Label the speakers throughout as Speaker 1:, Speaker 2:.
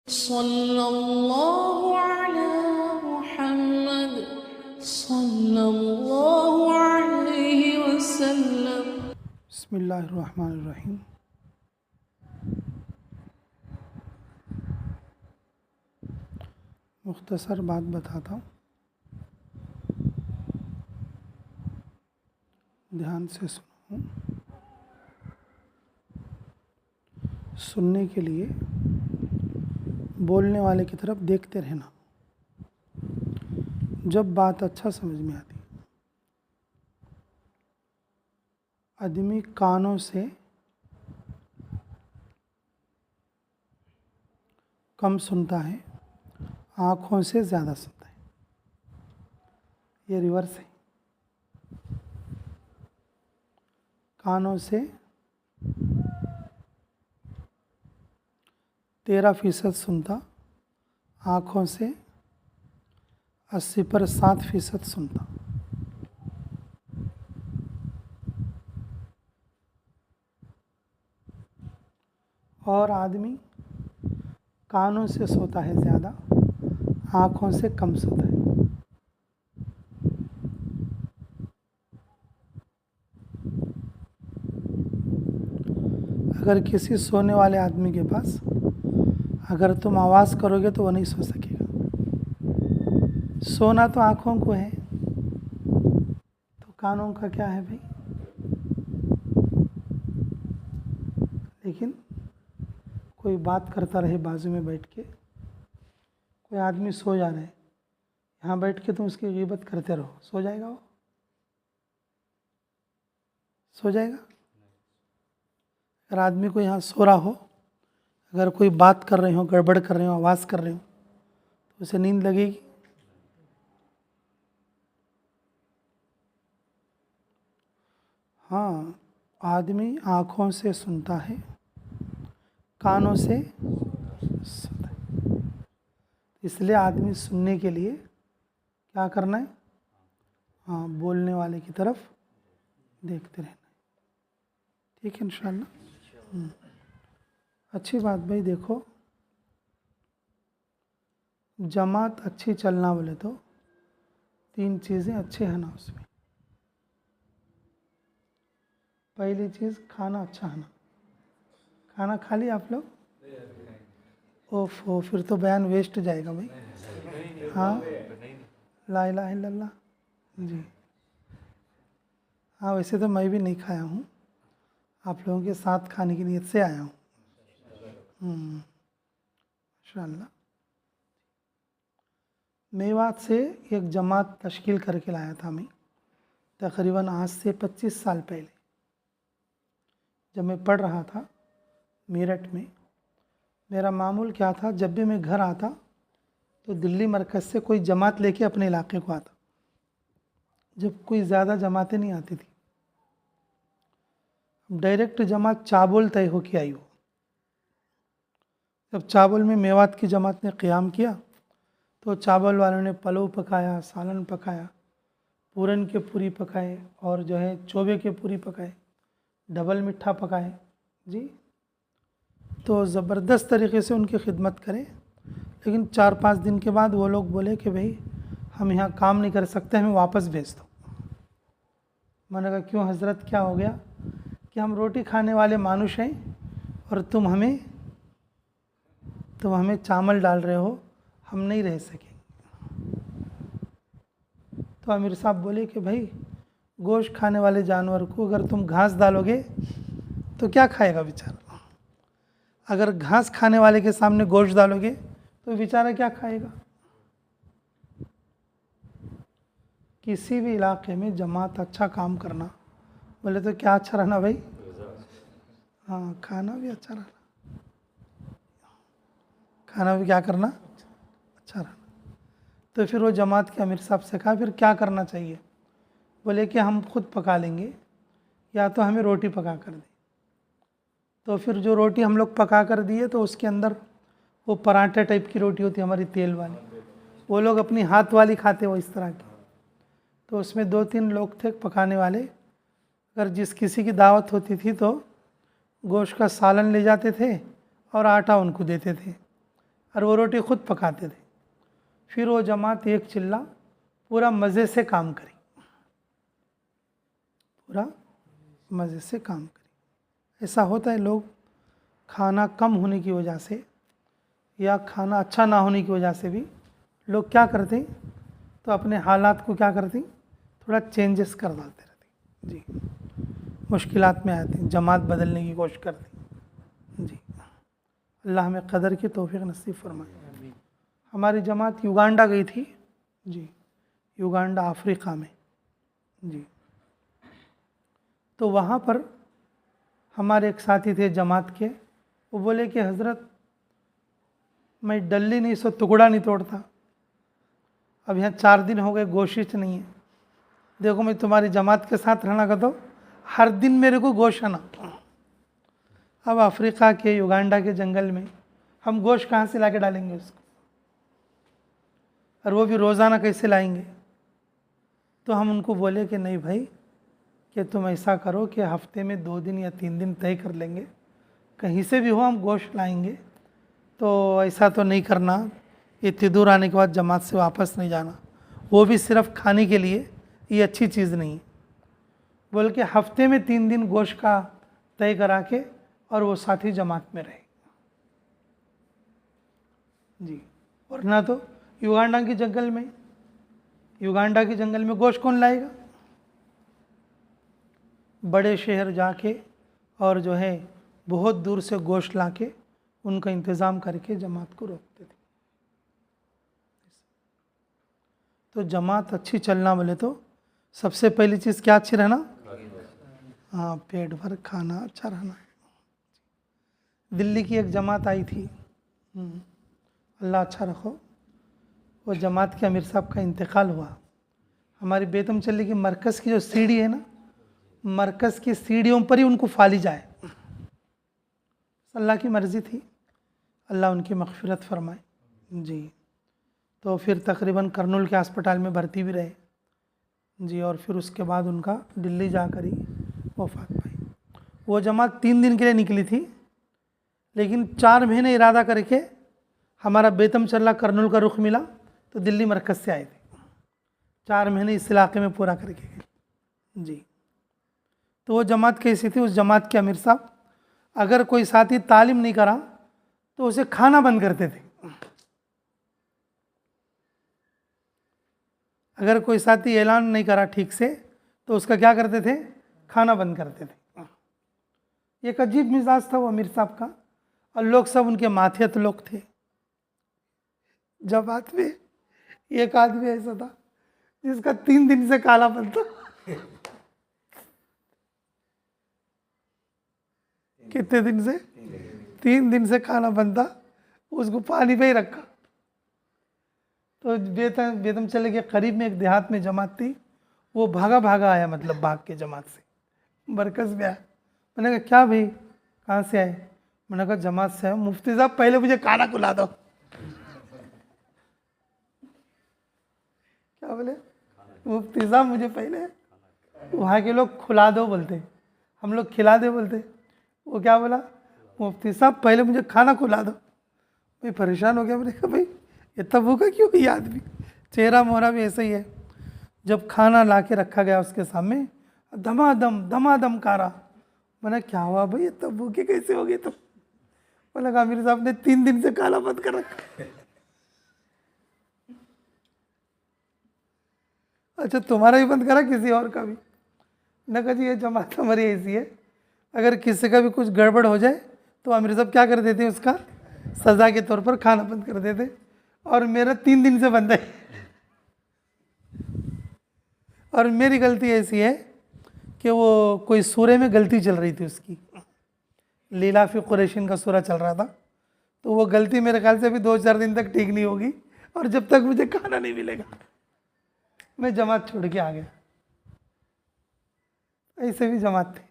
Speaker 1: सल्लल्लाहु अला मुहम्मद सल्लल्लाहु अलैहि वसल्लम।
Speaker 2: बिस्मिल्लाहिर्रहमानिर्रहीम। मुख्तसर बात बताता हूँ, ध्यान से सुनो। सुनने के लिए बोलने वाले की तरफ देखते रहना। जब बात अच्छा समझ में आती, आदमी कानों से कम सुनता है, आँखों से ज़्यादा सुनता है। ये रिवर्स है। कानों से 13% सुनता, आँखों से 80 पर 7% सुनता। और आदमी कानों से सोता है ज़्यादा, आँखों से कम सोता है। अगर किसी सोने वाले आदमी के पास अगर तुम आवाज़ करोगे तो वो नहीं सो सकेगा। सोना तो आँखों को है, तो कानों का क्या है भाई। लेकिन कोई बात करता रहे बाजू में बैठ के, कोई आदमी सो जा रहा है, यहाँ बैठ के तुम उसकी ग़ीबत करते रहो, सो जाएगा वो? सो जाएगा? अगर आदमी को यहाँ सो रहा हो, अगर कोई बात कर रहे हो, गड़बड़ कर रहे हो, आवाज़ कर रहे हो, तो उसे नींद लगेगी? हाँ, आदमी आँखों से सुनता है, कानों से सुनता है। इसलिए आदमी सुनने के लिए क्या करना है? हाँ, बोलने वाले की तरफ देखते रहना है। ठीक है इंशाअल्लाह। अच्छी बात भाई। देखो, जमात अच्छी चलना बोले तो 3 चीज़ें अच्छे हैं ना उसमें। पहली चीज़, खाना अच्छा है ना। खाना खा लिया आप लोग? ओफो, फिर तो बयान वेस्ट जाएगा भाई। हाँ, ला इलाहा इल्लल्लाह जी। हाँ, वैसे तो मैं भी नहीं खाया हूँ, आप लोगों के साथ खाने की नीयत से आया हूँ। इंशाअल्लाह। मेवात से एक जमात तश्कील करके लाया था मैं, तकरीबन आज से 25 साल पहले, जब मैं पढ़ रहा था मेरठ में। मेरा मामूल क्या था, जब भी मैं घर आता तो दिल्ली मरकज़ से कोई जमात लेके अपने इलाके को आता, जब कोई ज़्यादा जमातें नहीं आती थी। डायरेक्ट जमात चाबुल तय हो के आई हो। जब चाबुल में मेवात की जमात ने क़याम किया तो चावल वालों ने पलव पकाया, सालन पकाया, पूरन के पूरी पकाए, और जो है चोबे के पूरी पकाए, डबल मिठा पकाए जी। तो ज़बरदस्त तरीक़े से उनकी खिदमत करें। लेकिन 4-5 दिन के बाद वो लोग बोले कि भाई हम यहाँ काम नहीं कर सकते, हमें वापस भेज दो। मैंने कहा क्यों हज़रत, क्या हो गया? कि हम रोटी खाने वाले मानुष हैं और तुम हमें चावल डाल रहे हो, हम नहीं रह सकेंगे। तो अमीर साहब बोले कि भाई गोश्त खाने वाले जानवर को अगर तुम घास डालोगे तो क्या खाएगा बेचारा? अगर घास खाने वाले के सामने गोश्त डालोगे तो बेचारा क्या खाएगा? किसी भी इलाके में जमात अच्छा काम करना बोले तो क्या अच्छा रहना भाई? हाँ, खाना भी अच्छा रहना। खाना भी क्या करना? अच्छा रहना। तो फिर वो जमात के अमीर साहब से कहा फिर क्या करना चाहिए? बोले कि हम खुद पका लेंगे, या तो हमें रोटी पका कर दें। तो फिर जो रोटी हम लोग पका कर दिए तो उसके अंदर वो पराठे टाइप की रोटी होती है हमारी, तेल वाली, वो लोग अपनी हाथ वाली खाते वो इस तरह की। तो उसमें 2-3 लोग थे पकाने वाले। अगर जिस किसी की दावत होती थी तो गोश्त का सालन ले जाते थे और आटा उनको देते थे। और वो रोटी खुद पकाते थे। फिर वो जमात एक चिल्ला पूरा मज़े से काम करी, पूरा मज़े से काम करी। ऐसा होता है, लोग खाना कम होने की वजह से या खाना अच्छा ना होने की वजह से भी लोग क्या करते, तो अपने हालात को क्या करते, थोड़ा चेंजेस कर डालते रहते जी, मुश्किलात में आते हैं, जमात बदलने की कोशिश करते जी। अल्लाह हमें कदर की तौफीक नसीब फरमाए। हमारी जमात युगांडा गई थी जी, युगांडा अफ्रीका में जी। तो वहाँ पर हमारे एक साथी थे जमात के, वो बोले कि हज़रत मैं डल्ली नहीं सो टुकड़ा नहीं तोड़ता, अब यहाँ 4 दिन हो गए गोश्त नहीं है, देखो मैं तुम्हारी जमात के साथ रहना का तो हर दिन मेरे को गोश्त आना। अब अफ्रीका के युगांडा के जंगल में हम गोश्त कहाँ से ला के डालेंगे उसको, और वो भी रोज़ाना कैसे लाएंगे। तो हम उनको बोले कि नहीं भाई, कि तुम ऐसा करो कि हफ्ते में 2 दिन या 3 दिन तय कर लेंगे, कहीं से भी हो हम गोश्त लाएंगे, तो ऐसा तो नहीं करना इतनी दूर आने के बाद जमात से वापस नहीं जाना, वो भी सिर्फ खाने के लिए, ये अच्छी चीज़ नहीं। बोल के हफ्ते में 3 दिन गोश्त का तय करा के और वो साथी जमात में रहे जी। वरना तो युगांडा के जंगल में गोश्त कौन लाएगा, बड़े शहर जाके और जो है बहुत दूर से गोश्त लाके उनका इंतज़ाम करके जमात को रोकते थे। तो जमात अच्छी चलना बोले तो सबसे पहली चीज़ क्या अच्छी रहना, हाँ पेट भर खाना अच्छा रहना है। दिल्ली की एक जमात आई थी, अल्लाह अच्छा रखो, वो जमात के अमीर साहब का इंतकाल हुआ। हमारी बेतमचल्ली की मरकज़ की जो सीढ़ी है ना, मरकज़ की सीढ़ियों पर ही उनको फाली जाए, अल्लाह की मर्ज़ी थी, अल्लाह उनकी मग़फ़िरत फरमाए जी। तो फिर तकरीबन कर्नूल के अस्पताल में भर्ती भी रहे जी, और फिर उसके बाद उनका दिल्ली जाकर ही वफ़ात पाई। वो जमात 3 दिन के लिए निकली थी, लेकिन 4 महीने इरादा करके हमारा बेतमचल्ला कर्नूल का रुख मिला तो दिल्ली मरकज़ से आए थे, 4 महीने इस इलाके में पूरा करके गए जी। तो वो जमात कैसी थी, उस जमात के अमीर साहब अगर कोई साथी तालीम नहीं करा तो उसे खाना बंद करते थे। अगर कोई साथी ऐलान नहीं करा ठीक से तो उसका क्या करते थे, खाना बंद करते थे। एक अजीब मिजाज था वो अमीर साहब का, और लोग सब उनके माथियत लोग थे। जमात में एक आदमी ऐसा था जिसका 3 दिन से काला बनता, कितने दिन से, 3 दिन से खाना बनता, उसको पानी पे ही रखा। तो बेतमचल्ले के करीब में एक देहात में जमात थी, वो भागा भागा आया, मतलब भाग के जमात से मरकज़ में आया। मैंने कहा क्या भाई कहाँ से आए, मैंने कहा जमात से आया। मुफ्ती साहब पहले मुझे खाना खिला दो। क्या बोले, मुफ्ती साहब मुझे पहले, वहाँ के लोग खुला दो बोलते, हम लोग खिला दे बोलते। वो क्या बोला, मुफ्ती साहब पहले मुझे खाना खिला दो। मैं परेशान हो गया, मैंने कहा भाई इतना भूखा क्यों ये आदमी, चेहरा मोहरा भी ऐसा ही है। जब खाना ला के रखा गया उसके सामने, धमाधम खा रहा। मैंने क्या हुआ भाई इतना भूखे कैसे हो गए तुम, बोला आमिर साहब ने 3 दिन से काला बंद कर रखा। अच्छा तुम्हारा ही बंद करा किसी और का भी? न कहा जी ये जमात हमारी ऐसी है, अगर किसी का भी कुछ गड़बड़ हो जाए तो आमिर साहब क्या कर देते हैं, उसका सज़ा के तौर पर खाना बंद कर देते, और मेरा 3 दिन से बंद है। और मेरी गलती ऐसी है कि वो कोई सूरे में गलती चल रही थी उसकी, लीलाफ़ी कुरैशिन का सूरा चल रहा था, तो वो गलती मेरे ख्याल से अभी 2-4 दिन तक ठीक नहीं होगी, और जब तक मुझे खाना नहीं मिलेगा मैं जमात छोड़ के आ गया। ऐसे भी जमात थे।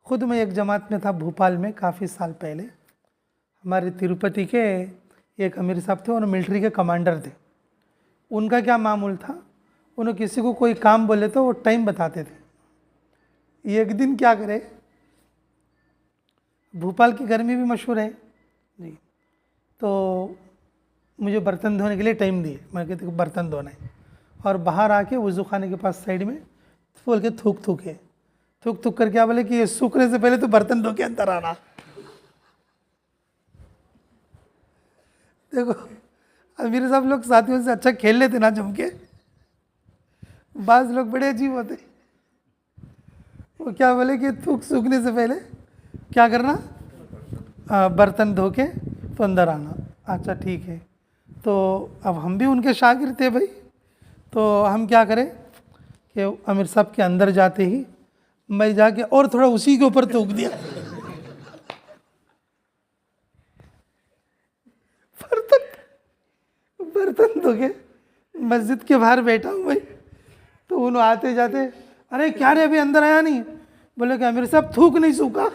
Speaker 2: खुद मैं एक जमात में था भोपाल में काफ़ी साल पहले। हमारे तिरुपति के एक अमीर साहब थे और मिलिट्री के कमांडर थे। उनका क्या मामूल था, उन्हें किसी को कोई काम बोले तो वो टाइम बताते थे। एक दिन क्या करे, भोपाल की गर्मी भी मशहूर है जी, तो मुझे बर्तन धोने के लिए टाइम दिए, मैं कहते कि बर्तन धोना है, और बाहर आके वज़ू खाने के पास साइड में बोल के थूक कर क्या बोले कि ये सूखने से पहले तो बर्तन धो के अंदर आना। देखो अमीर साहब लोग साथियों से अच्छा खेल लेते ना जम के, बाज लोग बड़े अजीब होते। वो क्या बोले कि थूक सूखने से पहले क्या करना, बर्तन धो के तो अंदर आना। अच्छा ठीक है, तो अब हम भी उनके शागिर्द थे भाई, तो हम क्या करें कि आमिर साहब के अंदर जाते ही मैं जाके और थोड़ा उसी के ऊपर थूक दिया। बर्तन धो के मस्जिद के बाहर बैठा हूँ भाई, तो उन्होंने आते जाते, अरे क्या रे अभी अंदर आया नहीं, बोले कि आमिर साहब थूक नहीं सूखा।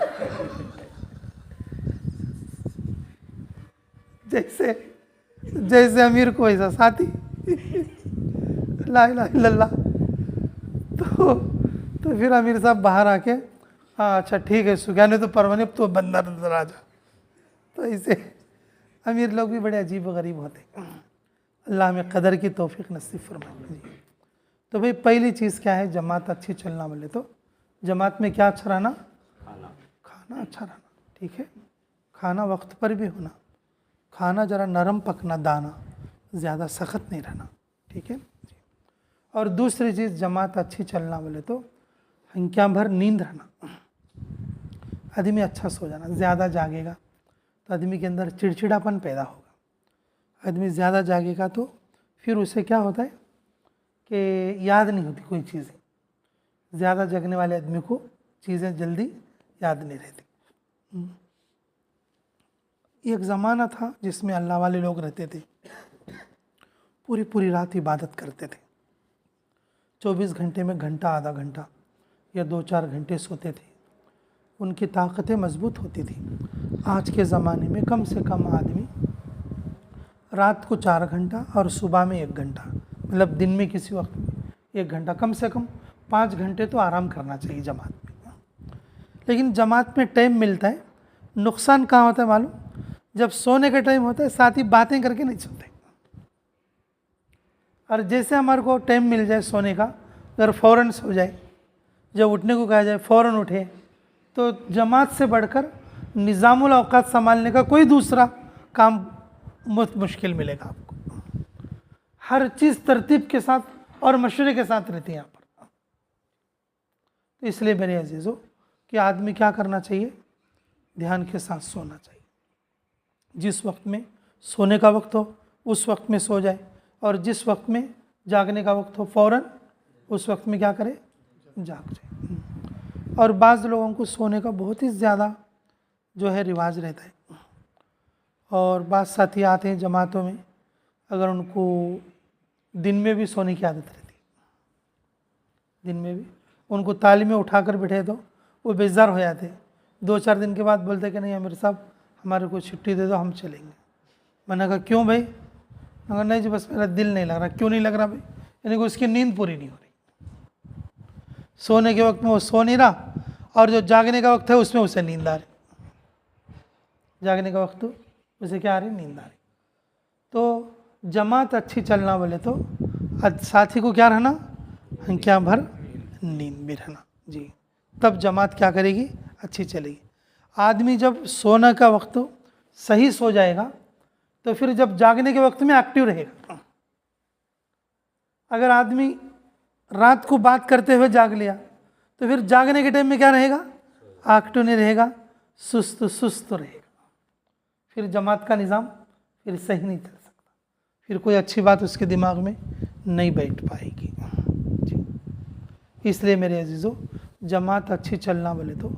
Speaker 2: जैसे जैसे अमीर को ऐसा साथी। ला इलाहा इल्लल्लाह। तो फिर अमीर साहब बाहर आके, हाँ अच्छा ठीक है सुखा, नहीं तो परवाने तो बंदर नजर आ जा। तो ऐसे अमीर लोग भी बड़े अजीब व गरीब होते हैं। अल्लाह में कदर की तौफीक नसीब फरमाए जी। तो भाई पहली चीज़ क्या है, जमात अच्छी चलना बोले तो जमात में क्या अच्छा रहना, खाना अच्छा रहना, ठीक है, खाना वक्त पर भी होना, खाना ज़रा नरम पकना, दाना ज़्यादा सख्त नहीं रहना, ठीक है। और दूसरी चीज़ जमात अच्छी चलना बोले तो हंक्या भर नींद रहना, आदमी अच्छा सो जाना। ज़्यादा जागेगा तो आदमी के अंदर चिड़चिड़ापन पैदा होगा, आदमी ज़्यादा जागेगा तो फिर उसे क्या होता है कि याद नहीं होती कोई चीज़ें। ज़्यादा जगने वाले आदमी को चीज़ें जल्दी याद नहीं रहती। एक ज़माना था जिसमें अल्लाह वाले लोग रहते थे, पूरी पूरी रात इबादत करते थे, 24 घंटे में घंटा आधा घंटा या 2-4 घंटे सोते थे, उनकी ताकतें मजबूत होती थी। आज के ज़माने में कम से कम आदमी रात को 4 घंटा और सुबह में 1 घंटा, मतलब दिन में किसी वक्त में 1 घंटा, कम से कम 5 घंटे तो आराम करना चाहिए जमात में। लेकिन जमात में टाइम मिलता है, नुकसान कहाँ होता है मालूम, जब सोने का टाइम होता है साथ ही बातें करके नहीं सोते। और जैसे हमारे को टाइम मिल जाए सोने का, अगर फ़ौरन सो जाए, जब उठने को कहा जाए फ़ौरन उठे, तो जमात से बढ़कर निज़ामुल औक़ात संभालने का कोई दूसरा काम बहुत मुश्किल मिलेगा आपको। हर चीज़ तरतीब के साथ और मशवरे के साथ रहती है यहाँ पर। तो इसलिए मेरे अजीज़ों कि आदमी क्या करना चाहिए, ध्यान के साथ सोना चाहिए। जिस वक्त में सोने का वक्त हो उस वक्त में सो जाए, और जिस वक्त में जागने का वक्त हो फ़ौरन उस वक्त में क्या करे, जाग जाए। और बाज़ लोगों को सोने का बहुत ही ज़्यादा जो है रिवाज रहता है, और बाज़ साथी आते हैं जमातों में, अगर उनको दिन में भी सोने की आदत रहती है, दिन में भी उनको तालीम में उठा कर बैठे तो वो बेजार हो जाते। 2-4 दिन के बाद बोलते कि नहीं अमीर साहब हमारे को छुट्टी दे दो, हम चलेंगे। मैंने कहा क्यों भाई, मगर नहीं जी बस मेरा दिल नहीं लग रहा। क्यों नहीं लग रहा भाई, यानी कि उसकी नींद पूरी नहीं हो रही। सोने के वक्त में वो सो नहीं रहा, और जो जागने का वक्त है उसमें उसे नींद आ रही, जागने का वक्त उसे क्या आ रही, नींद आ रही। तो जमात अच्छी चलना बोले तो साथी को क्या रहना, हंक्या भर नींद भी रहना जी, तब जमात क्या करेगी, अच्छी चलेगी। आदमी जब सोने का वक्त सही सो जाएगा तो फिर जब जागने के वक्त में एक्टिव रहेगा। अगर आदमी रात को बात करते हुए जाग लिया तो फिर जागने के टाइम में क्या रहेगा, एक्टिव नहीं रहेगा, सुस्त सुस्त रहेगा। फिर जमात का निज़ाम फिर सही नहीं चल सकता, फिर कोई अच्छी बात उसके दिमाग में नहीं बैठ पाएगी जी। इसलिए मेरे अजीज़ों जमात अच्छी चलना बोले तो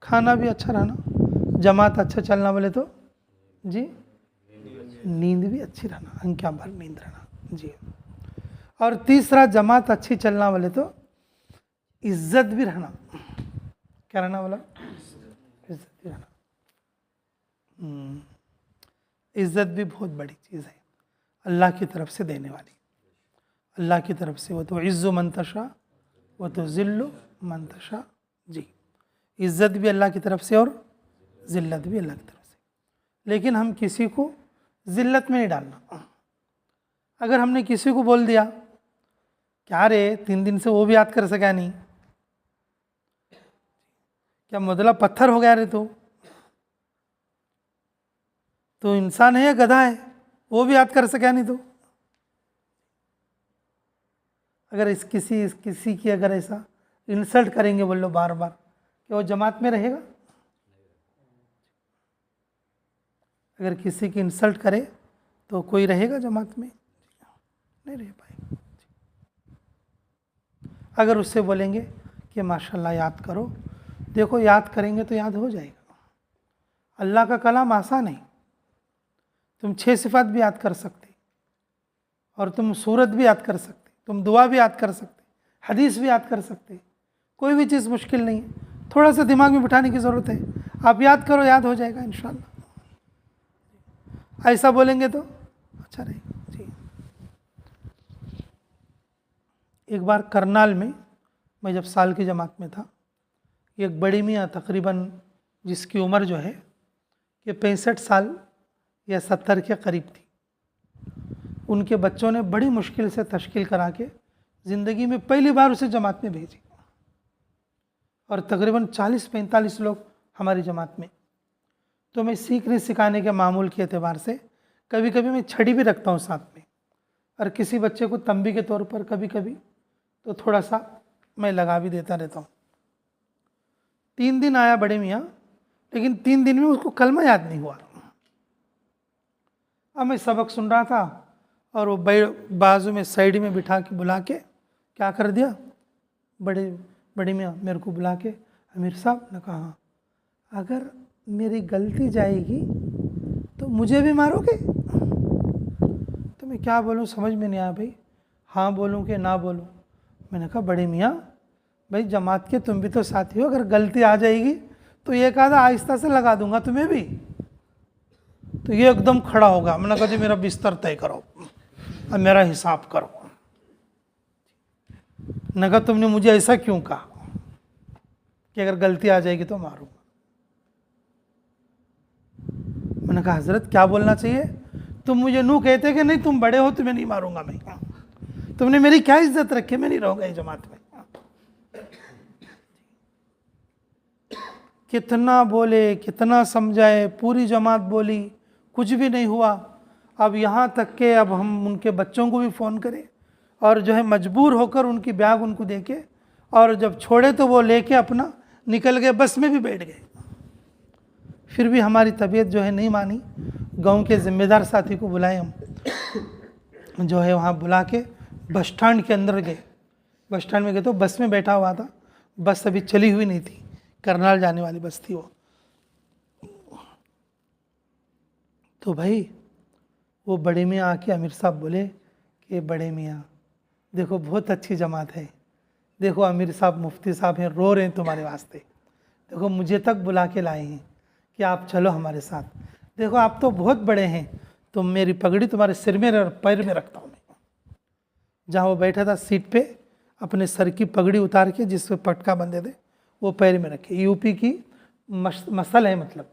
Speaker 2: खाना भी अच्छा रहना, जमात अच्छा चलना बोले तो जी नींद भी अच्छी रहना, हंक्या भर नींद रहना जी। और तीसरा जमात अच्छी चलना बोले तो इज्जत भी रहना। क्या रहना बोला, इज्जत भी रहना। इज्जत भी बहुत बड़ी चीज़ है, अल्लाह की तरफ से देने वाली, अल्लाह की तरफ से। वो तो इज़्ज़ु मंतशा वो तो ज़िल्लु मंतशा जी। इज़्ज़त भी अल्लाह की तरफ से और ज़िल्लत भी अल्लाह की तरफ से। लेकिन हम किसी को ज़िल्लत में नहीं डालना। अगर हमने किसी को बोल दिया क्या रे 3 दिन से वो भी याद कर सका नहीं, क्या मुदला पत्थर हो गया रे तो इंसान है या गधा है, वो भी याद कर सका नहीं तो। अगर किसी की अगर ऐसा इंसल्ट करेंगे बोलो बार बार, क्या वो जमात में रहेगा? अगर किसी की इंसल्ट करे तो कोई रहेगा जमात में? नहीं रह पाएगा। अगर उससे बोलेंगे कि माशाल्लाह याद करो, देखो याद करेंगे तो याद हो जाएगा। अल्लाह का कलाम आसान है, तुम 6 सिफात भी याद कर सकते, और तुम सूरत भी याद कर सकते, तुम दुआ भी याद कर सकते, हदीस भी याद कर सकते, कोई भी चीज़ मुश्किल नहीं है। थोड़ा सा दिमाग में बिठाने की ज़रूरत है, आप याद करो याद हो जाएगा इंशाल्लाह। ऐसा बोलेंगे तो अच्छा रहेगा जी। एक बार करनाल में मैं जब साल की जमात में था, एक बड़ी मियाँ तकरीबन जिसकी उम्र जो है कि 65 साल या 70 के करीब थी, उनके बच्चों ने बड़ी मुश्किल से तश्कील करा के ज़िंदगी में पहली बार उसे जमात में भेजी, और तकरीबन 40-45 लोग हमारी जमात में। तो मैं सीखने सिखाने के मामूल के एतबार से कभी कभी मैं छड़ी भी रखता हूँ साथ में, और किसी बच्चे को तंबी के तौर पर कभी कभी तो थोड़ा सा मैं लगा भी देता रहता हूँ। 3 दिन आया बड़े मियाँ, लेकिन 3 दिन में उसको कलमा याद नहीं हुआ। अब मैं सबक सुन रहा था और वो बाजू में साइड में बिठा के बुला के क्या कर दिया, बड़े मियाँ मेरे को बुला के, अमीर साहब ने कहा अगर मेरी गलती जाएगी तो मुझे भी मारोगे? तो मैं क्या बोलूँ समझ में नहीं आया भाई, हाँ बोलूँ कि ना बोलूँ। मैंने कहा बड़े मियाँ भाई जमात के तुम भी तो साथी हो, अगर गलती आ जाएगी तो एक आधा आहिस्ता से लगा दूंगा तुम्हें भी। तो ये एकदम खड़ा होगा। मैंने कहा जी मेरा बिस्तर तय करो, अब मेरा हिसाब करो। मैंने कहा तुमने मुझे ऐसा क्यों कहा कि अगर गलती आ जाएगी तो मारूंगा? मैंने कहा हजरत क्या बोलना चाहिए, तुम मुझे नू कहते कि नहीं तुम बड़े हो तुम्हें नहीं मारूंगा मैं, तुमने मेरी क्या इज्जत रखी, मैं नहीं रहूंगा इस जमात में। कितना बोले कितना समझाए, पूरी जमात बोली, कुछ भी नहीं हुआ। अब यहाँ तक के अब हम उनके बच्चों को भी फ़ोन करें और जो है मजबूर होकर उनकी बैग उनको देके, और जब छोड़े तो वो लेके अपना निकल गए, बस में भी बैठ गए। फिर भी हमारी तबीयत जो है नहीं मानी, गांव के ज़िम्मेदार साथी को बुलाए हम, जो है वहाँ बुला के बस स्टैंड के अंदर गए। बस स्टैंड में गए तो बस में बैठा हुआ था, बस अभी चली हुई नहीं थी, करनाल जाने वाली बस थी वो। तो भाई वो बड़े मियाँ आके अमीर साहब बोले कि बड़े मियाँ देखो बहुत अच्छी जमात है, देखो अमीर साहब मुफ्ती साहब हैं, रो रहे हैं तुम्हारे वास्ते, देखो मुझे तक बुला के लाए हैं कि आप चलो हमारे साथ, देखो आप तो बहुत बड़े हैं, तो मेरी पगड़ी तुम्हारे सिर में और पैर में रखता हूँ मैं। जहाँ वो बैठा था सीट पे, अपने सर की पगड़ी उतार के जिसपे पटका बंधे थे वो पैर में रखे। यूपी की मसल है, मतलब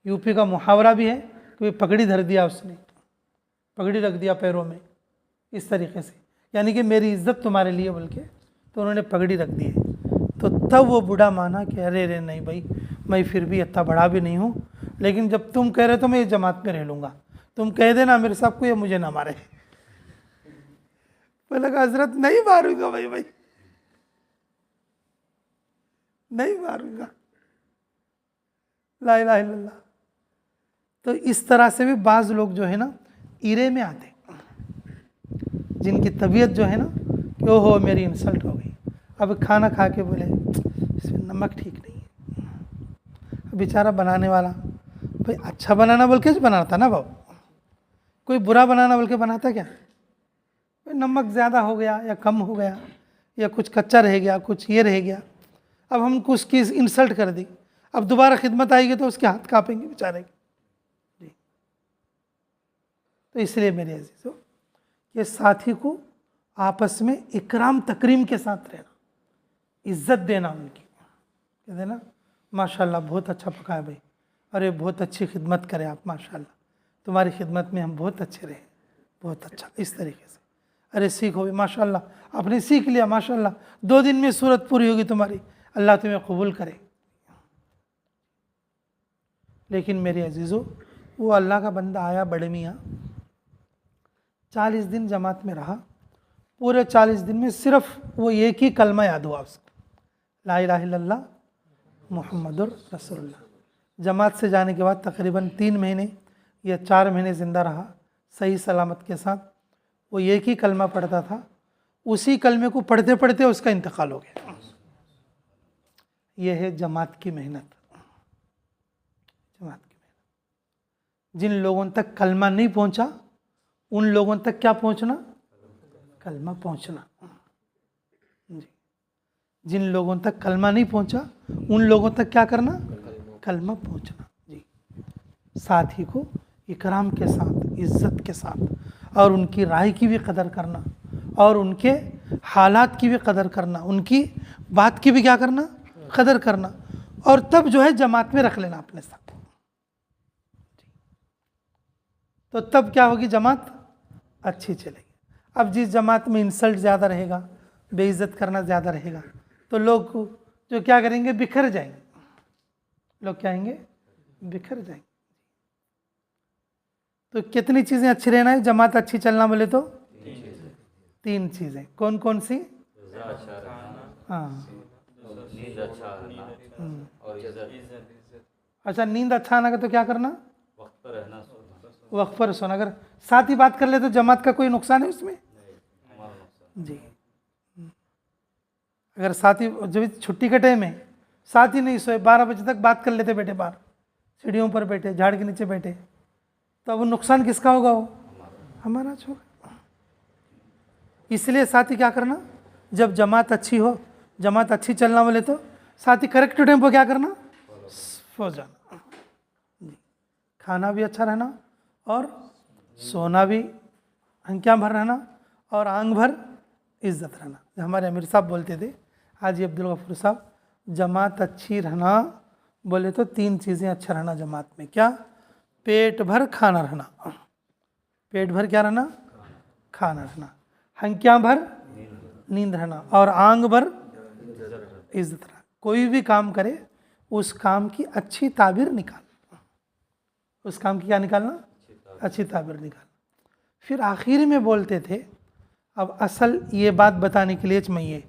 Speaker 2: यूपी का मुहावरा भी है कि पगड़ी धर दिया उसने, पगड़ी रख दिया पैरों में इस तरीके से, यानी कि मेरी इज्जत तुम्हारे लिए बोल के, तो उन्होंने पगड़ी रख दी है। तो तब वो बूढ़ा माना कि अरे रे नहीं भाई, मैं फिर भी इतना बड़ा भी नहीं हूँ, लेकिन जब तुम कह रहे तो मैं ये जमात में रह लूँगा, तुम कह देना मेरे साहब को ये मुझे ना मारे। मैं लगा हजरत नहीं मारूंगा भाई नहीं मारूंगा, ला इलाहा इल्लल्लाह। तो इस तरह से भी बाज़ लोग जो है ना इरे में आते, जिनकी तबीयत जो है ना कि ओहो मेरी इंसल्ट हो गई। अब खाना खा के बोले इसमें नमक ठीक नहीं है। बेचारा बनाने वाला भाई अच्छा बनाना बोल के बनाता ना बाबू, कोई बुरा बनाना बोल के बनाता क्या? नमक ज़्यादा हो गया या कम हो गया या कुछ कच्चा रह गया, कुछ ये रह गया, अब हमको उसकी इंसल्ट कर दी, अब दोबारा खिदमत आएगी तो उसके हाथ काँपेंगे बेचारे के। तो इसलिए मेरे अजीज़ों, ये साथी को आपस में इकराम तकरीम के साथ रहना, इज़्ज़त देना, उनकी कह देना माशाल्लाह बहुत अच्छा पकाया भाई, अरे बहुत अच्छी खिदमत करें आप माशाल्लाह, तुम्हारी खिदमत में हम बहुत अच्छे रहे, बहुत अच्छा, इस तरीके से। अरे सीखो भी, माशाल्लाह आपने सीख लिया, माशाल्लाह 2 दिन में सूरत पूरी होगी तुम्हारी, अल्लाह तुम्हें कबूल करे। लेकिन मेरे अजीज़ों, वो अल्लाह का बंदा आया बड़े मियाँ, 40 दिन जमात में रहा, पूरे 40 दिन में सिर्फ वो एक ही कलमा याद हुआ उसको, ला इलाहा इल्लल्लाह मुहम्मदुर रसूलुल्लाह। जमात से जाने के बाद तकरीबन 3 महीने या 4 महीने ज़िंदा रहा सही सलामत के साथ। वो एक ही कलमा पढ़ता था, उसी कलमे को पढ़ते पढ़ते उसका इंतकाल हो गया। ये है जमात की मेहनत, जमात की मेहनत। जिन लोगों तक कलमा नहीं पहुंचा, उन लोगों तक क्या पहुंचना? कलमा पहुंचना जी। जिन लोगों तक कलमा नहीं पहुंचा, उन लोगों तक क्या करना? कलमा पहुंचना जी। साथी को इकराम के साथ, इज्जत के साथ, और उनकी राय की भी कदर करना, और उनके हालात की भी कदर करना, उनकी बात की भी क्या करना? कदर करना, और तब जो है जमात में रख लेना अपने साथ। तो तब क्या होगी? जमात अच्छी चलेगी। अब जिस जमात में इंसल्ट ज़्यादा रहेगा, बेइज्जत करना ज़्यादा रहेगा, तो लोग जो क्या करेंगे? बिखर जाएंगे। लोग क्या आएंगे? बिखर जाएंगे। तो कितनी चीज़ें अच्छी रहना है जमात अच्छी चलना बोले तो? 3 चीज़ें। कौन कौन सी? हाँ, अच्छा, नींद अच्छा आना का तो क्या करना? वक्त पर सोना। अगर साथ ही बात कर ले तो जमात का कोई नुकसान है उसमें? जी। अगर साथ ही जब छुट्टी के टाइम में साथ ही नहीं सोए, 12 बजे तक बात कर लेते बैठे, बाहर सीढ़ियों पर बैठे, झाड़ के नीचे बैठे, तो वो नुकसान किसका होगा? वो हमारा होगा। इसलिए साथ ही क्या करना? जब जमात अच्छी हो, जमात अच्छी चलना बोले तो साथ ही करेक्ट टाइम पर क्या करना? सो जाना जी। खाना भी अच्छा रहना, और सोना भी हंक्या भर रहना, और आंग भर इज्जत रहना। हमारे अमीर साहब बोलते थे, हाजी अब्दुल गफूर साहब, जमात अच्छी रहना बोले तो 3 चीज़ें अच्छा रहना जमात में। क्या? पेट भर खाना रहना, पेट भर क्या रहना? खाना रहना, हंक्या भर नींद रहना, और आंग भर इज्जत रहना। कोई भी काम करे, उस काम की अच्छी ताबीर निकाल, उस काम की क्या निकालना? अच्छी ताबीर निकाल। फिर आखिर में बोलते थे, अब असल ये बात बताने के लिए मैं ये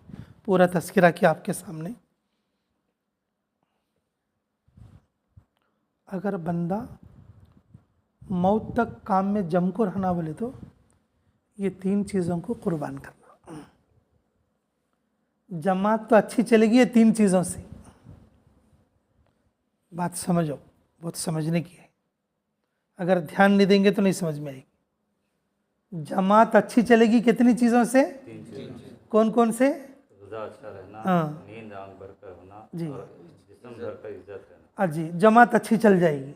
Speaker 2: पूरा तस्करा किया आपके सामने, अगर बंदा मौत तक काम में जम को रहना बोले तो ये 3 चीज़ों को कुर्बान करना। जमात तो अच्छी चलेगी ये 3 चीज़ों से। बात समझो, बहुत समझने की है, अगर ध्यान नहीं देंगे तो नहीं समझ में आएगी। जमात अच्छी चलेगी कितनी चीज़ों से?
Speaker 3: 3
Speaker 2: कौन कौन से?
Speaker 3: अच्छा रहना,
Speaker 2: हाँ
Speaker 3: नींद आंख भर कर होना,
Speaker 2: जी,
Speaker 3: और जिस्म भर कर इज्जत रहना।
Speaker 2: जी, जमात अच्छी चल जाएगी।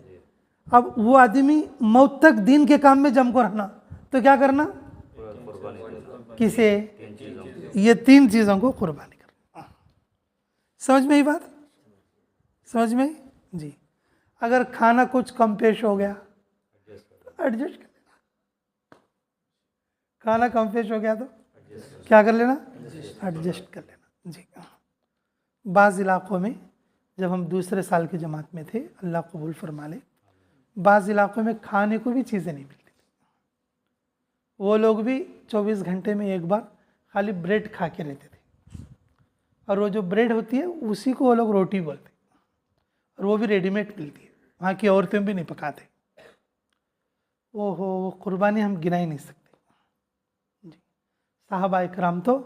Speaker 2: अब वो आदमी मौत तक दीन के काम में जम को रहना, तो क्या करना?
Speaker 3: कुर्बानी देना।
Speaker 2: किसे?
Speaker 3: 3 चीज़ों
Speaker 2: ये 3 चीज़ों को कुर्बानी करना। समझ में ही बात? समझ में जी। अगर खाना कुछ कम पेश हो गया तो एडजस्ट कर लेना, खाना कम पेश हो गया तो क्या कर लेना? एडजस्ट कर लेना जी। बाज़ इलाक़ों में जब हम दूसरे साल की जमात में थे, अल्लाह कबूल फरमा ले, बाज़ इलाक़ों में खाने को भी चीज़ें नहीं मिलती थी। वो लोग भी 24 घंटे में एक बार खाली ब्रेड खा के रहते थे, और वो जो ब्रेड होती है उसी को वो लोग रोटी बोलते, और वो भी रेडीमेड मिलती है, वहाँ की औरतें भी नहीं पकाते। ओहो, वो कुर्बानी हम गिना ही नहीं सकते जी। साहबा इकराम तो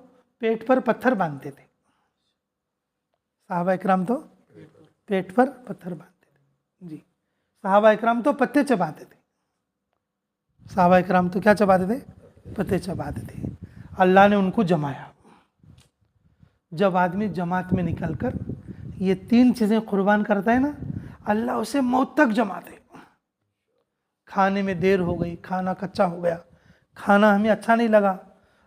Speaker 2: पेट पर पत्थर बांधते थे, साहबा इकराम तो पेट पर पत्थर बांधते थे जी। साहबा इकराम तो पत्ते चबाते थे, साहबा इकराम तो क्या चबाते थे? पत्ते चबाते थे। अल्लाह ने उनको जमाया। जब आदमी जमात में निकलकर ये 3 चीज़ें कुर्बान करता है ना, अल्लाह उसे मौत तक जमाते। खाने में देर हो गई, खाना कच्चा हो गया, खाना हमें अच्छा नहीं लगा,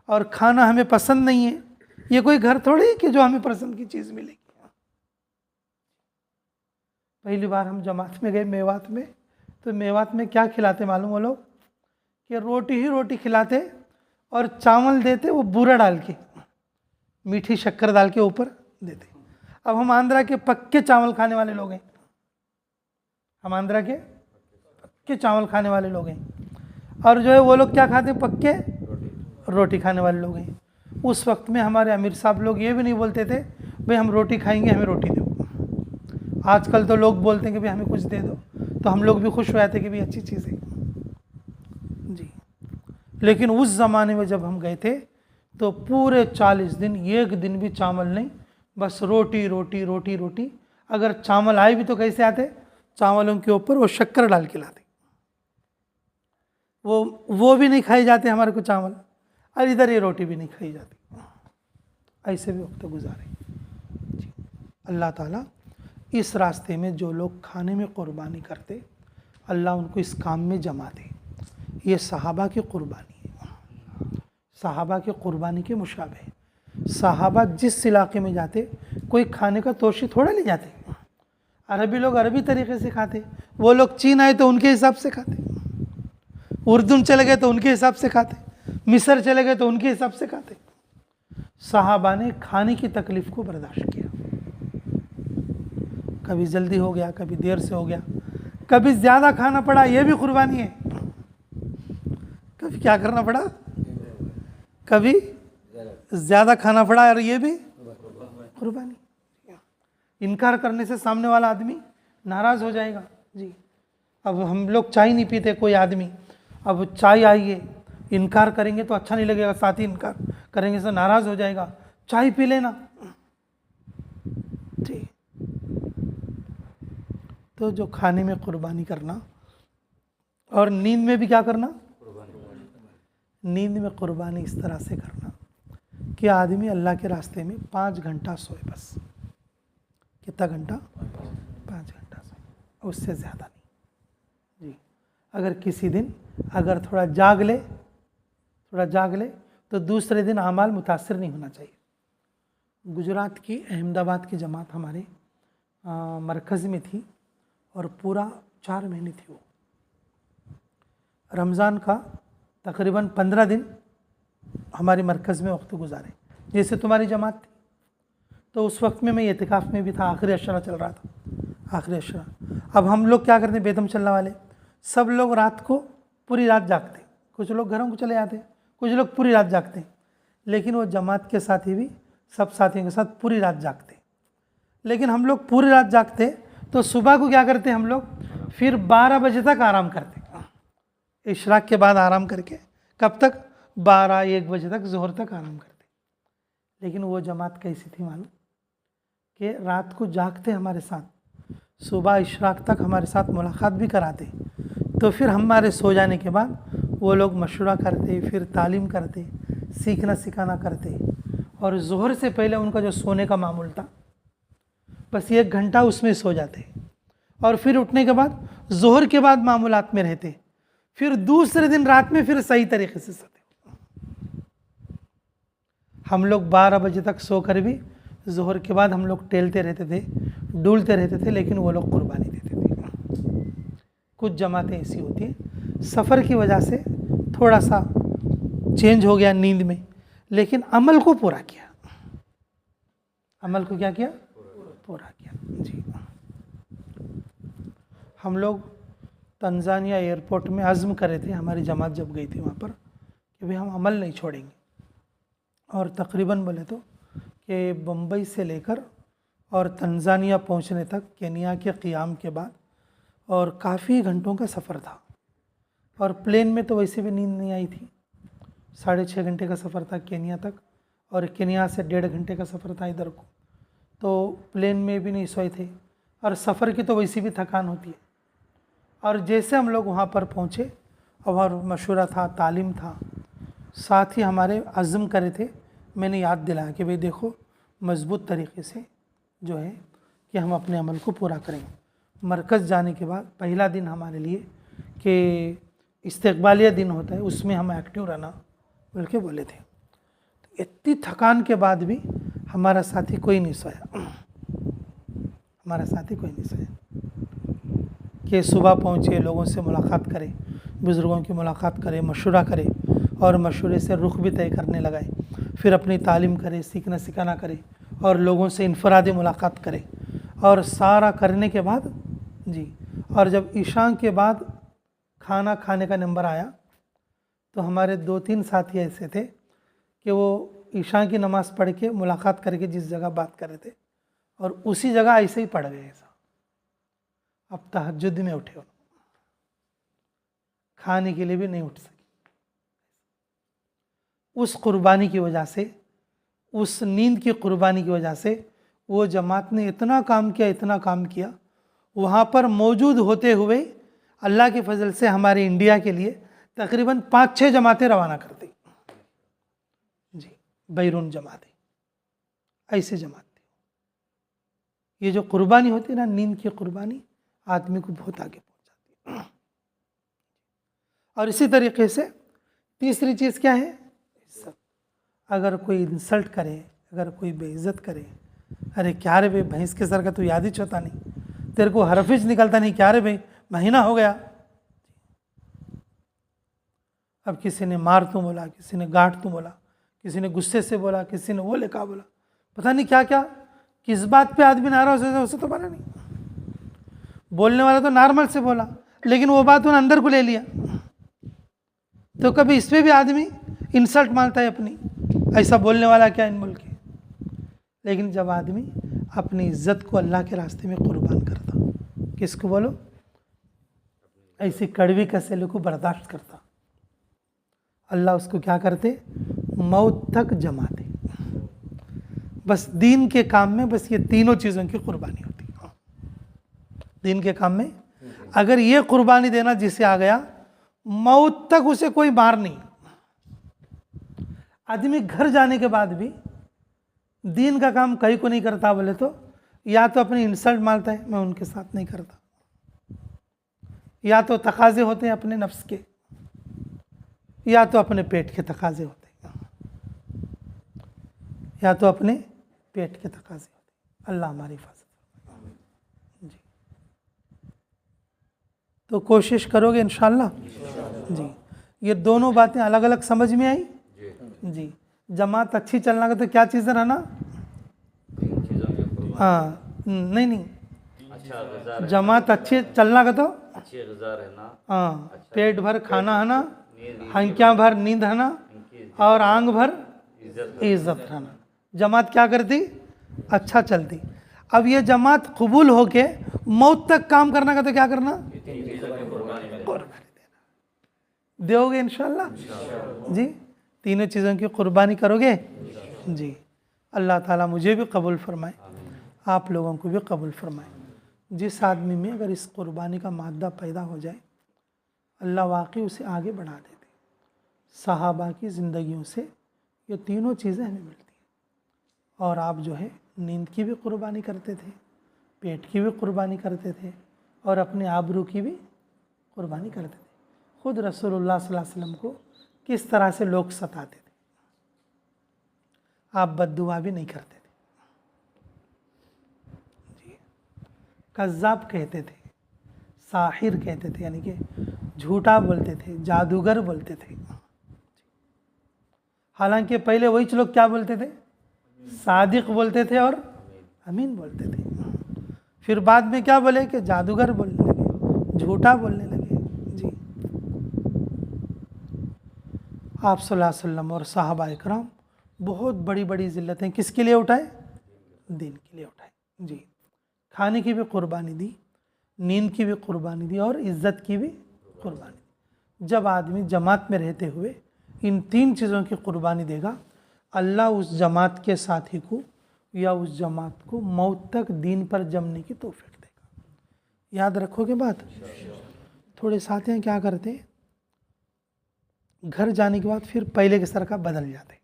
Speaker 2: और खाना हमें पसंद नहीं है, ये कोई घर थोड़ी है कि जो हमें पसंद की चीज़ मिलेगी। पहली बार हम जमात में गए मेवात में, तो मेवात में क्या खिलाते मालूम वो लोग, कि रोटी ही रोटी खिलाते और चावल देते वो बूरा डाल के, मीठी शक्कर डाल के ऊपर देते। अब हम आंध्रा के पक्के चावल खाने वाले लोग हैं, हम आंध्रा के पक्के चावल खाने वाले लोग हैं, और जो है वो लोग क्या खाते हैं, पक्के रोटी खाने वाले लोग हैं। उस वक्त में हमारे अमीर साहब लोग ये भी नहीं बोलते थे भाई हम रोटी खाएंगे हमें रोटी दो। आजकल तो लोग बोलते हैं कि भाई हमें कुछ दे दो, तो हम लोग भी खुश हो जाते कि भाई अच्छी चीज़ है जी। लेकिन उस ज़माने में जब हम गए थे तो पूरे 40 दिन एक दिन भी चावल नहीं, बस रोटी रोटी रोटी रोटी। अगर चावल आए भी तो कैसे आते, चावलों के ऊपर वो शक्कर डाल के लाते, वो भी नहीं खाए जाते हमारे को चावल, और इधर ये रोटी भी नहीं खाई जाती। ऐसे भी वक्त गुजारे जी। अल्लाह ताला इस रास्ते में जो लोग खाने में कुर्बानी करते, अल्लाह उनको इस काम में जमा दे। ये सहाबा की कुर्बानी है, सहाबा की कुर्बानी के मुशाबे है। सहाबा जिस इलाके में जाते कोई खाने का तोशी थोड़ा ले जाते। अरबी लोग अरबी तरीके से खाते, वो लोग चीन आए तो उनके हिसाब से खाते, उर्दून चले गए तो उनके हिसाब से खाते, मिस्र चले गए तो उनके हिसाब से खाते। सहाबा ने खाने की तकलीफ़ को बर्दाश्त किया, कभी जल्दी हो गया, कभी देर से हो गया, कभी ज़्यादा खाना पड़ा, ये भी कुर्बानी है। कभी क्या करना पड़ा, कभी ज़्यादा खाना पड़ा, और ये भी कुर्बानी। इनकार करने से सामने वाला आदमी नाराज़ हो जाएगा जी। अब हम लोग चाय नहीं पीते, कोई आदमी अब चाय आई है, इनकार करेंगे तो अच्छा नहीं लगेगा, साथ ही इनकार करेंगे तो नाराज़ हो जाएगा, चाय पी लेना जी। तो जो खाने में कुर्बानी करना, और नींद में भी क्या करना, नींद में कुर्बानी इस तरह से करना कि आदमी अल्लाह के रास्ते में 5 घंटा सोए, बस कितना घंटा, 5 घंटा सोए, उससे ज़्यादा नहीं जी। अगर किसी दिन अगर थोड़ा जाग ले तो दूसरे दिन अमाल मुतासिर नहीं होना चाहिए। गुजरात की अहमदाबाद की जमात हमारे मरकज़ में थी, और पूरा 4 महीने थी वो। रमज़ान का तकरीबन 15 दिन हमारे मरकज़ में वक्त गुजारे, जैसे तुम्हारी जमात थी। तो उस वक्त में मैं इतिकाफ़ में भी था, आखिरी अशरा चल रहा था, आखिरी अशरा। अब हम लोग क्या करते, बेदम चलने वाले सब लोग रात को पूरी रात जागते, कुछ लोग घरों को चले जाते, कुछ लोग पूरी रात जागते। लेकिन वो जमात के साथी भी सब साथियों के साथ पूरी रात जागते। लेकिन हम लोग पूरी रात जागते तो सुबह को क्या करते हम लोग, फिर 12 बजे तक आराम करते, इशराक के बाद आराम करके कब तक, 12-1 बजे तक, ज़ोहर तक आराम करते। लेकिन वो जमात कैसी थी मालूम, कि रात को जागते हमारे साथ, सुबह इशराक तक हमारे साथ मुलाकात भी कराते। तो फिर हमारे सो जाने के बाद वो लोग मशवरा करते, फिर तालीम करते, सीखना सिखाना करते। और ज़ोहर से पहले उनका जो सोने का मामूल था, बस 1 घंटा उसमें सो जाते, और फिर उठने के बाद ज़ोहर के बाद मामूलात में रहते, फिर दूसरे दिन रात में फिर सही तरीके से सोते। हम लोग 12 बजे तक सोकर भी ज़ोहर के बाद हम लोग टहलते रहते थे, डूलते रहते थे, लेकिन वो लोग कुर्बानी देते थे। कुछ जमातें ऐसी होती हैं, सफ़र की वजह से थोड़ा सा चेंज हो गया नींद में, लेकिन अमल को पूरा किया, अमल को क्या किया, पूरा किया जी। हम लोग तंजानिया एयरपोर्ट में अज़्म करे थे, हमारी जमात जब गई थी वहाँ पर, कि भाई हम अमल नहीं छोड़ेंगे। और तकरीबन बोले तो कि बम्बई से लेकर और तंजानिया पहुँचने तक केनिया के क़ियाम के बाद, और काफ़ी घंटों का सफ़र था। और प्लेन में तो वैसे भी नींद नहीं आई थी, 6.5 घंटे का सफ़र था केनिया तक, और केनिया से 1.5 घंटे का सफ़र था इधर को। तो प्लेन में भी नहीं सोए थे, और सफ़र की तो वैसी भी थकान होती है। और जैसे हम लोग वहाँ पर पहुँचे, और मशवरा था, तालीम था, साथ ही हमारे अज़्म करे थे, मैंने याद दिलाया कि भाई देखो मज़बूत तरीके से जो है कि हम अपने अमल को पूरा करेंगे। मरकज़ जाने के बाद पहला दिन हमारे लिए कि इस्तक़बालिया दिन होता है, उसमें हम एक्टिव रहना बोल के बोले थे। तो इतनी थकान के बाद भी हमारा साथी कोई नहीं सोया, हमारा साथी कोई नहीं सोया। कि सुबह पहुँचे, लोगों से मुलाकात करें, बुज़ुर्गों की मुलाकात करें, मशवरा करें और मशवरे से रुख भी तय करने लगाए। फिर अपनी तालीम करे, सीखना सिखाना करे और लोगों से इनफरादी मुलाकात करे। और सारा करने के बाद जी, और जब ईशा के बाद खाना खाने का नंबर आया तो हमारे 2-3 साथी ऐसे थे कि वो ईशा की नमाज़ पढ़ के मुलाकात करके जिस जगह बात कर रहे थे और उसी जगह ऐसे ही पड़ गए। ऐसा अब तहज्जुद में उठे, खाने के लिए भी नहीं उठ सके। उस कुर्बानी की वजह से, उस नींद की कुर्बानी की वजह से वो जमात ने इतना काम किया, इतना काम किया। वहाँ पर मौजूद होते हुए अल्लाह के फजल से हमारे इंडिया के लिए तकरीबन 5-6 जमातें रवाना करती जी, बैरून जमातें, ऐसे जमात थी। ये जो कुर्बानी होती है ना, नींद की कुर्बानी, आदमी को बहुत आगे पहुँच जाती है। और इसी तरीके से तीसरी चीज़ क्या है? इज्जत। अगर कोई इंसल्ट करे, अगर कोई बेइज्जत करे, अरे क्या रे भाई, भैंस के सर का तो याद ही छोता नहीं, तेरे को हरफिज निकलता नहीं, क्या रे भाई, महीना हो गया। अब किसी ने मार तो बोला, किसी ने गांठ तो बोला, किसी ने गुस्से से बोला, किसी ने वो लेका बोला, पता नहीं क्या क्या, किस बात पे आदमी नाराज हो उसे तो पता नहीं। बोलने वाला तो नॉर्मल से बोला, लेकिन वो बात उन्होंने अंदर को ले लिया। तो कभी इस पर भी आदमी इंसल्ट मानता है अपनी, ऐसा बोलने वाला क्या इन मुल्क के। लेकिन जब आदमी अपनी इज्जत को अल्लाह के रास्ते में कुर्बान करता, किसको बोलो, ऐसी कड़वी कसैले को बर्दाश्त करता, अल्लाह उसको क्या करते, मौत तक जमाते। बस दीन के काम में बस ये तीनों चीज़ों की कुर्बानी होती है। दीन के काम में अगर ये कुर्बानी देना जिसे आ गया, मौत तक उसे कोई मार नहीं। आदमी घर जाने के बाद भी दीन का काम कहीं को नहीं करता बोले तो या तो अपनी इंसल्ट मारता है, मैं उनके साथ नहीं करता, या तो तकाजे होते हैं अपने नफ्स के, या तो अपने पेट के तकाजे होते हैं, या तो अपने पेट के तकाजे होते हैं। अल्लाह हमारी हिफाजत जी। तो कोशिश करोगे इंशाल्लाह जी। ये दोनों बातें अलग अलग समझ में आई जी। जमात अच्छी चलना का तो क्या चीज़ है ना, हाँ नहीं,
Speaker 3: अच्छा
Speaker 2: जमात अच्छी चलना का तो
Speaker 3: अच्छी ग़िज़ा रहना,
Speaker 2: हाँ, पेट भर खाना है ना, हंक्या भर नींद है ना, और आंग भर इज्जत रहना। जमात क्या करती, अच्छा चलती। अब ये जमात कबूल होके मौत तक काम करना का तो क्या करना, कुर्बानी देना। दोगे इंशाल्लाह जी। तीनों चीज़ों की कुर्बानी करोगे जी। अल्लाह ताला मुझे भी कबूल फरमाए, आप लोगों को भी कबूल फरमाए। जिस आदमी में अगर इस कुर्बानी का मादा पैदा हो जाए, अल्लाह वाकई उसे आगे बढ़ा देते। सहाबा की ज़िंदगियों से ये तीनों चीज़ें हमें मिलती हैं। और आप जो है नींद की भी कुर्बानी करते थे, पेट की भी कुर्बानी करते थे, और अपने आबरू की भी कुर्बानी करते थे। खुद रसूलुल्लाह सल्लल्लाहु अलैहि वसल्लम को किस तरह से लोग सताते थे, आप बद्दुआ भी नहीं करते थे जी। कज़्ज़ाब कहते थे, साहिर कहते थे, यानी कि झूठा बोलते थे, जादूगर बोलते थे। हालांकि पहले वही लोग क्या बोलते थे, सादिक बोलते थे और अमीन बोलते थे। फिर बाद में क्या बोले कि जादूगर बोलने लगे, झूठा बोलने लगे जी। आप सल्लल्लाहु अलैहि वसल्लम और सहाबा इकराम बहुत बड़ी बड़ी ज़िल्लतें किसके लिए उठाए, दीन के लिए उठाए जी। खाने की भी कुर्बानी दी, नींद की भी कुर्बानी दी, और इज़्ज़त की भी कुर्बानी दी। जब आदमी जमात में रहते हुए इन तीन चीज़ों की कुर्बानी देगा, अल्लाह उस जमात के साथी को या उस जमात को मौत तक दीन पर जमने की तौफीक देगा। याद रखोगे बात। थोड़े साथी हैं क्या करते हैं, घर जाने के बाद फिर पहले के सर का बदल जाते,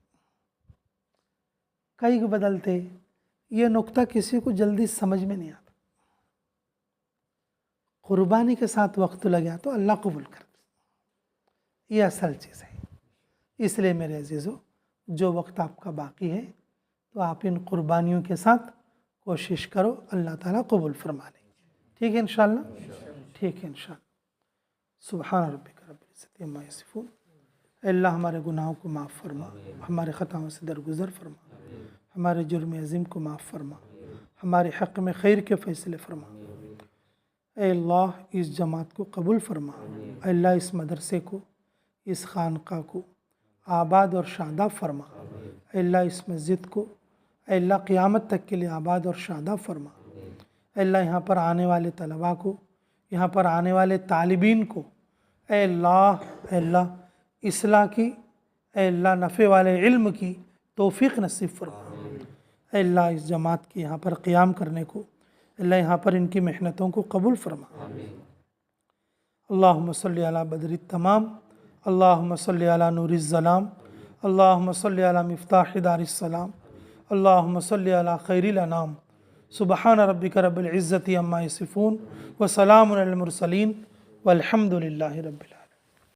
Speaker 2: कई को बदलते। ये नुक्ता किसी को जल्दी समझ में नहीं आता। कुर्बानी के साथ वक्त लगा तो अल्लाह कबूल कर दे, ये असल चीज़ है। इसलिए मेरे अजीज़ों, जो वक्त आपका बाकी है तो आप इन कुर्बानियों के साथ कोशिश करो, अल्लाह ताला कबूल फरमा ले। ठीक है इंशाल्लाह। ठीक है इंशाअल्लाह। सुभान रब्बिका रब्बिल इज्जति अम्मा यसिफून। अल्लाह हमारे गुनाहों को माफ़ फरमा, हमारे ख़ताओं से दरगुजर फरमा, हमारे जुर्म अज़ीम को माफ़ फरमा, हमारे हक़ में खैर के फ़ैसले फरमा। ऐ अल्लाह इस जमात को कबूल फरमा। अल्लाह इस मदरसे को, इस खानका को आबाद और शादाब फरमा। अल्लाह इस मस्जिद को अल्लाह क़यामत तक के लिए आबाद और शादाब फरमा। अल्लाह यहाँ पर आने वाले तलबा को, यहाँ पर आने वाले तालिबीन को अल्लाह इस्लाह की, अल्लाह नफ़े वाले इल्म की तौफ़ीक़ नसीब फरमा। अल्लाह इस जमात के यहाँ पर क़याम करने को, अल्लाह यहाँ पर इनकी मेहनतों को कबूल फरमा। अल्लाहुम्मा सल्लि अला बदरित तमाम, अल्लाहुम्मा सल्लि अला नूरिज़ ज़लाम, अल्लाहुम्मा सल्लि अला मिफ्ताहि दारिस सलाम, अल्लाहुम्मा सल्लि अला खैरिल अनाम। सुबहान रब्बिका रब्बिल इज़्ज़ति अम्मा यसिफून व सलामुन अलल मुरसलीन वल्हम्दुलिल्लाहि रब्बिल आलमीन।